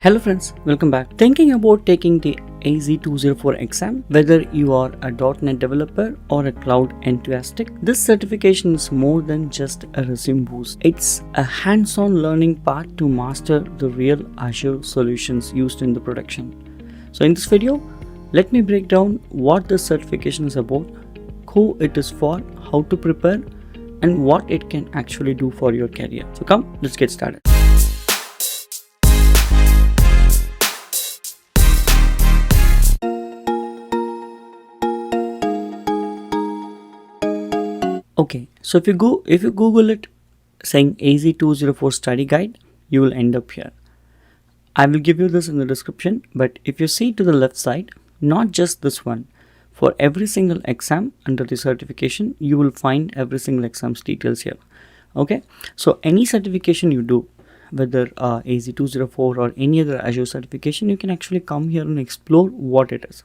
Hello friends, welcome back. Thinking about taking the AZ204 exam, whether you are a .NET developer or a cloud enthusiast, this certification is more than just a resume boost. It's a hands-on learning path to master the real Azure solutions used in the production. So in this video, let me break down what this certification is about, who it is for, how to prepare, and what it can actually do for your career. So come, let's get started. Okay, so if you Google it saying AZ204 study guide, you will end up here. I will give you this in the description, but if you see to the left side, not just this one, for every single exam under the certification, you will find every single exam's details here. Okay, so any certification you do, whether AZ204 or any other Azure certification, you can actually come here and explore what it is.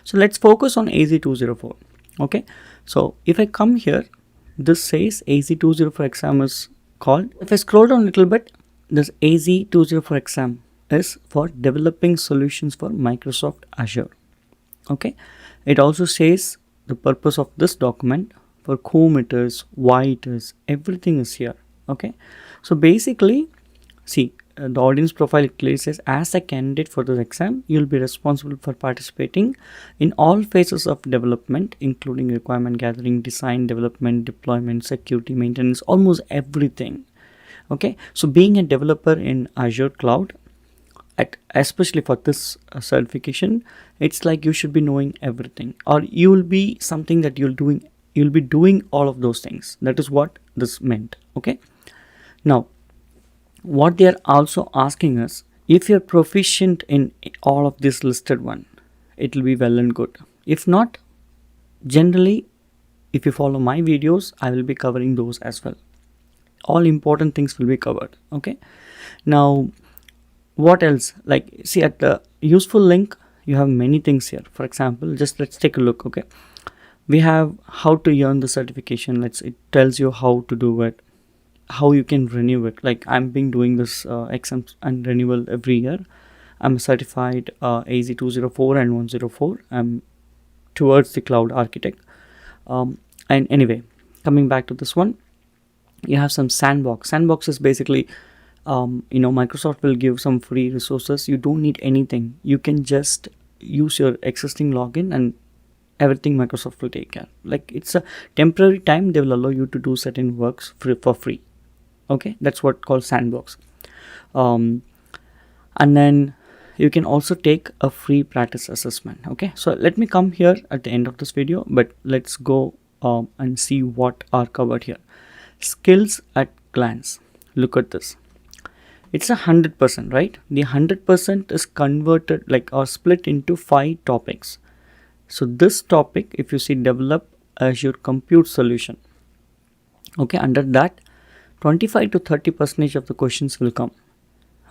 So let's focus on AZ204. Okay, so if I come here, this says AZ204 exam is called. If I scroll down a little bit, this AZ204 exam is for developing solutions for Microsoft Azure. Okay, it also says the purpose of this document, for whom it is, why it is, everything is here. Okay, so basically, see, the audience profile clearly says, as a candidate for this exam, you'll be responsible for participating in all phases of development, including requirement gathering, design, development, deployment, security, maintenance, almost everything. Okay, so being a developer in Azure Cloud, especially for this certification, it's like you should be knowing everything, or you will be something that you'll be doing all of those things. That is what this meant. Okay, now what they are also asking us, if you're proficient in all of this listed one, it will be well and good. If not, generally, if you follow my videos, I will be covering those as well. All important things will be covered. Okay, now what else? Like, see, at the useful link, you have many things here. For example, just let's take a look. Okay, we have how to earn the certification. It tells you how to do it, how you can renew it. Like, I'm been doing this exams and renewal every year. I'm certified AZ204 and 104. I'm towards the cloud architect. And anyway, coming back to this one, you have some sandbox. Sandbox is basically, Microsoft will give some free resources. You don't need anything. You can just use your existing login and everything Microsoft will take care. Like, it's a temporary time. They will allow you to do certain works for free. Okay, that's what called sandbox. And then you can also take a free practice assessment. Okay, so let me come here at the end of this video, but let's go and see what are covered here. Skills at glance. Look at this. It's 100%, right? The 100% is converted or split into 5 topics. So this topic, if you see, develop Azure compute solution. Okay, under that, 25 to 30% of the questions will come.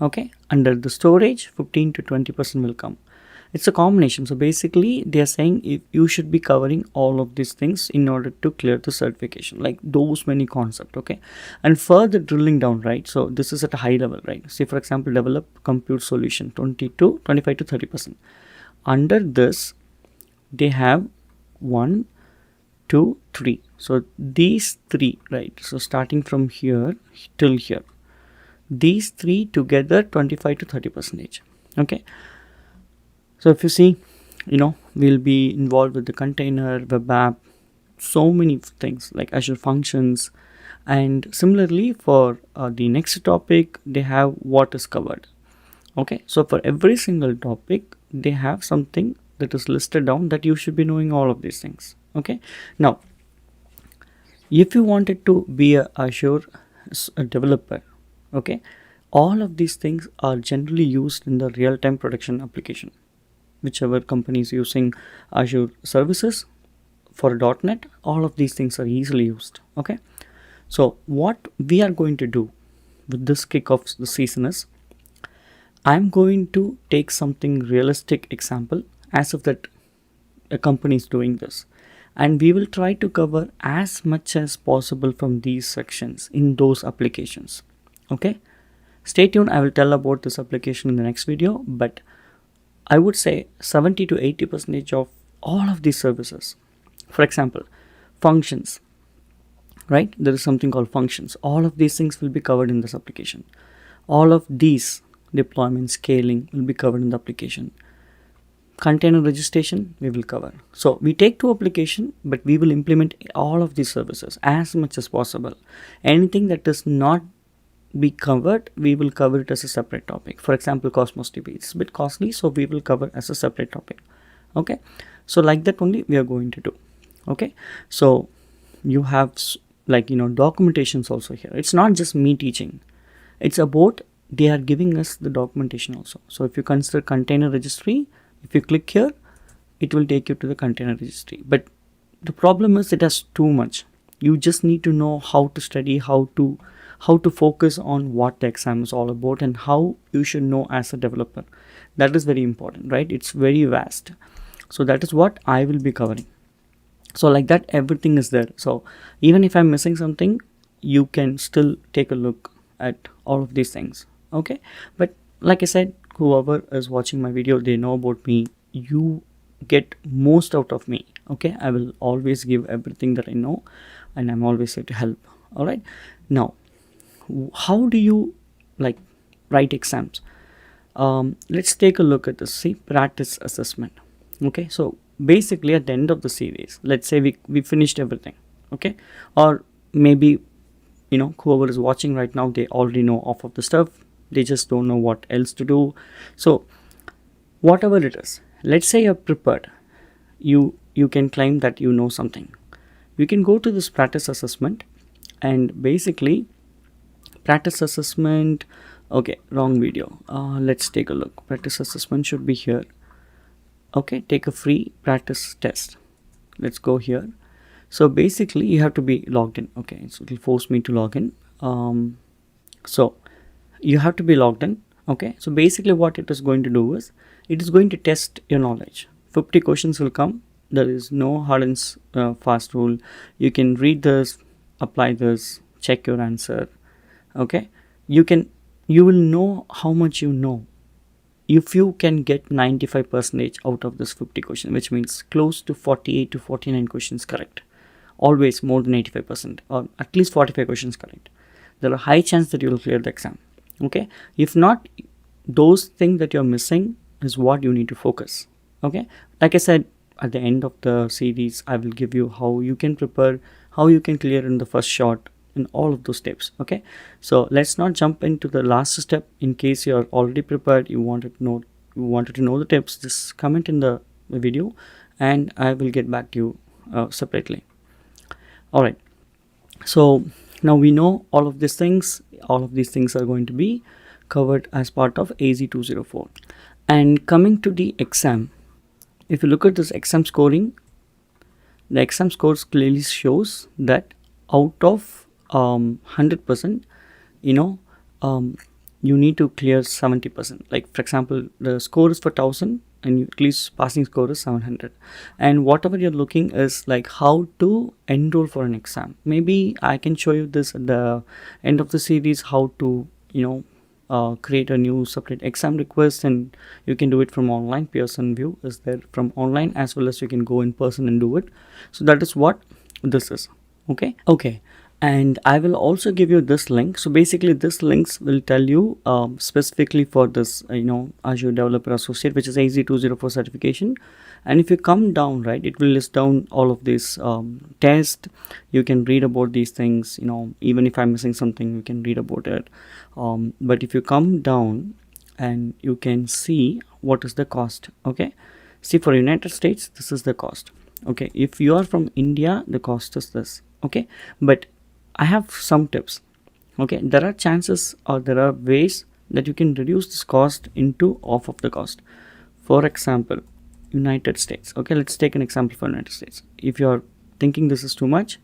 Okay, under the storage, 15 to 20% will come. It's a combination. So basically, they are saying if you should be covering all of these things in order to clear the certification, like those many concepts. Okay, and further drilling down, right? So this is at a high level, right? Say, for example, develop compute solution, 25 to 30%. Under this, they have 1, 2, 3. So these 3, right? So starting from here till here, these 3 together, 25 to 30%. Okay, so if you see, we'll be involved with the container, web app, so many things like Azure functions. And similarly for the next topic, they have what is covered. Okay, so for every single topic, they have something that is listed down that you should be knowing all of these things. Okay, now if you wanted to be a Azure developer, okay, all of these things are generally used in the real-time production application. Whichever company is using Azure services for .NET, all of these things are easily used. Okay, so what we are going to do with this kickoff the season is, I'm going to take something realistic example as if that a company is doing this, and we will try to cover as much as possible from these sections in those applications. Okay, Stay tuned, I will tell about this application in the next video, but I would say 70 to 80% of all of these services, for example, functions, right? There is something called functions. All of these things will be covered in this application. All of these deployment scaling will be covered in the application. Container registration we will cover. So we take two application, but we will implement all of these services as much as possible. Anything that does not be covered, we will cover it as a separate topic. For example, Cosmos DB, it's a bit costly, so we will cover as a separate topic. Okay, so like that only we are going to do. Okay, so you have documentations also here. It's not just me teaching, it's about they are giving us the documentation also. So if you consider container registry, if you click here, it will take you to the container registry. But the problem is it has too much. You just need to know how to study, how to focus on what the exam is all about, and how you should know as a developer. That is very important, right? It's very vast. So that is what I will be covering. So like that, everything is there. So even if I'm missing something, you can still take a look at all of these things. Okay, but like I said, whoever is watching my video, they know about me. You get most out of me. Okay, I will always give everything that I know, and I'm always here to help. All right, now how do you write exams? Let's take a look at this. See, practice assessment. Okay, so basically at the end of the series, let's say we finished everything. Okay, or maybe whoever is watching right now, they already know off of the stuff, they just don't know what else to do. So whatever it is, let's say you're prepared, you can claim that you know something. You can go to this practice assessment, and basically practice assessment, okay, wrong video. Let's take a look. Practice assessment should be here. Okay, take a free practice test. Let's go here. So basically you have to be logged in. Okay, so it will force me to log in. So you have to be logged in. Okay, so basically what it is going to do is it is going to test your knowledge. 50 questions will come. There is no hard and fast rule. You can read this, apply this, check your answer. Okay, you will know how much you know. If you can get 95% out of this 50 questions, which means close to 48 to 49 questions correct, always more than 85%, or at least 45 questions correct, there are high chance that you will clear the exam. Okay, if not, those things that you're missing is what you need to focus. Okay, like I said, at the end of the series, I will give you how you can prepare, how you can clear in the first shot, in all of those steps. Okay, so let's not jump into the last step. In case you're already prepared, you wanted to know the tips, just comment in the video and I will get back to you separately. All right, so now we know all of these things. All of these things are going to be covered as part of AZ204. And coming to the exam, if you look at this exam scoring, the exam scores clearly shows that out of 100%, you need to clear 70%. Like for example, the score is for 1000 and at least passing score is 700, and whatever you're looking is like how to enroll for an exam. Maybe I can show you this at the end of the series, how to create a new separate exam request, and you can do it from online. Pearson view is there from online, as well as you can go in person and do it. So that is what this is. Okay, and I will also give you this link. So basically this links will tell you specifically for this Azure Developer Associate, which is AZ204 certification. And if you come down, right, it will list down all of these tests. You can read about these things. Even if I'm missing something, you can read about it. But if you come down and you can see what is the cost. Okay, see, for United States this is the cost. Okay, if you are from India, the cost is this. Okay, but I have some tips. Okay, there are chances or there are ways that you can reduce this cost into off of the cost. For example, United States. Okay, let's take an example for United States. If you're thinking this is too much,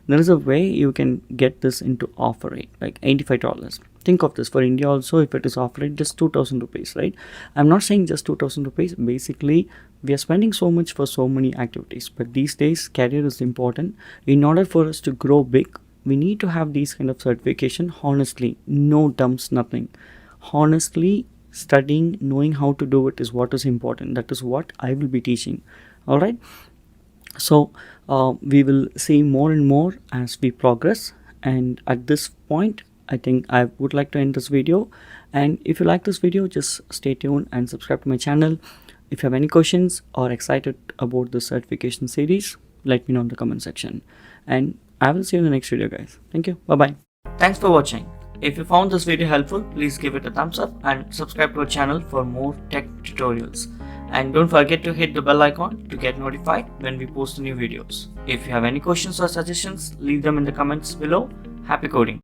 there is a way you can get this into offer rate, like $85. Think of this for India also. If it is offer rate, just 2,000 rupees, right? I'm not saying just 2,000 rupees. Basically, we are spending so much for so many activities, but these days career is important. In order for us to grow big, we need to have these kind of certification. Honestly, no dumps, nothing. Honestly, studying, knowing how to do it is what is important. That is what I will be teaching. All right. So we will see more and more as we progress, and at this point I think I would like to end this video. And if you like this video, just stay tuned and subscribe to my channel. If you have any questions or excited about the certification series, let me know in the comment section, and I will see you in the next video, guys. Thank you. Bye bye. Thanks for watching. If you found this video helpful, please give it a thumbs up and subscribe to our channel for more tech tutorials. And don't forget to hit the bell icon to get notified when we post new videos. If you have any questions or suggestions, leave them in the comments below. Happy coding!